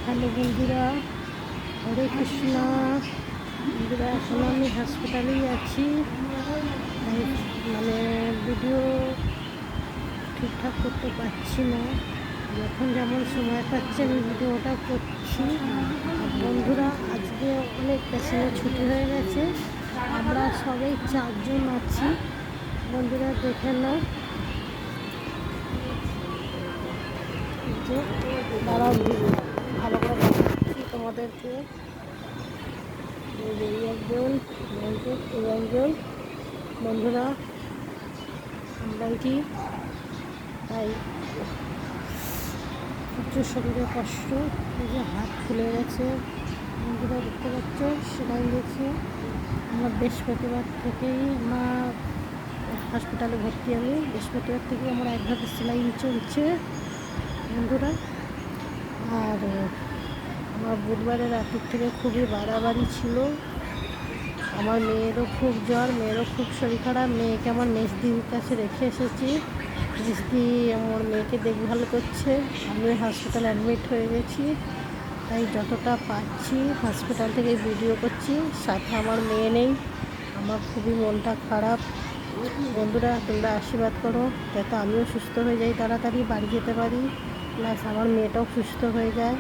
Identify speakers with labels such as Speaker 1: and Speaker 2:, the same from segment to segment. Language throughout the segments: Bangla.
Speaker 1: হ্যালো বন্ধুরা, হরে কৃষ্ণ। বন্ধুরা, এখন আমি হসপিটালেই আছি। তাই ভিডিও ঠিকঠাক করতে পারছি না। যখন যেমন সময় পাচ্ছি আমি ভিডিওটা করছি। আর বন্ধুরা, আজকে অনেক পেশেন্টের ছুটি হয়ে গেছে। আমরা সবাই 4 জন আছি। বন্ধুরা দেখে নাও, যে দাঁড়াও ভালো করে দেখাচ্ছি তোমাদেরকে। এই একজন, এই একজন। বন্ধুরা, আমরা কি তাই প্রচুর শরীরে কষ্ট, এই যে হাত ফুলে গেছে। বন্ধুরা দেখতে পাচ্ছ, সেলাই দিয়েছে। আমরা বৃহস্পতিবার থেকেই হসপিটালে ভর্তি। আমি বৃহস্পতিবার থেকে আমার একভাবে সেলাইন চলছে বন্ধুরা। আর আমার বুধবারের রাতের থেকে খুবই বাড়াবাড়ি ছিল। আমার মেয়েরও খুব জ্বর, মেয়েরও খুব শরীর খারাপ। মেয়েকে আমার মেজদির কাছে রেখে এসেছি। মেজদি আমার মেয়েকে দেখভাল করছে। আমি হসপিটালে অ্যাডমিট হয়ে গেছি। তাই যতটা পাচ্ছি হসপিটাল থেকে ভিডিও করছি। সাথে আমার মেয়ে নেই, আমার খুবই মনটা খারাপ। বন্ধুরা, তোমরা আশীর্বাদ করো যাতে আমিও সুস্থ হয়ে যাই, তাড়াতাড়ি বাড়ি যেতে পারি, প্লাস আমার মেয়েটাও সুস্থ হয়ে যায়।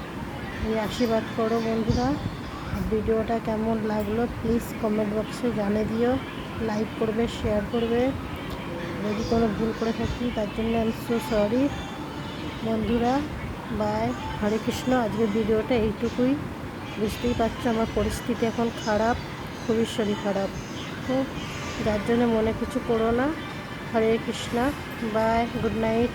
Speaker 1: এই আশীর্বাদ করো বন্ধুরা। ভিডিওটা কেমন লাগলো প্লিজ কমেন্ট বক্সে জানিয়ে দিও। লাইক করবে, শেয়ার করবে। যদি কোনো ভুল করে থাকি তার জন্য আমি সো সরি বন্ধুরা। বাই, হরে কৃষ্ণ। আজকের ভিডিওটা এইটুকুই। বুঝতেই পারছো আমার পরিস্থিতি এখন খারাপ, খুবই শরীর খারাপ। তো যার জন্য মনে কিছু করো না। Hare Krishna. Bye, good night.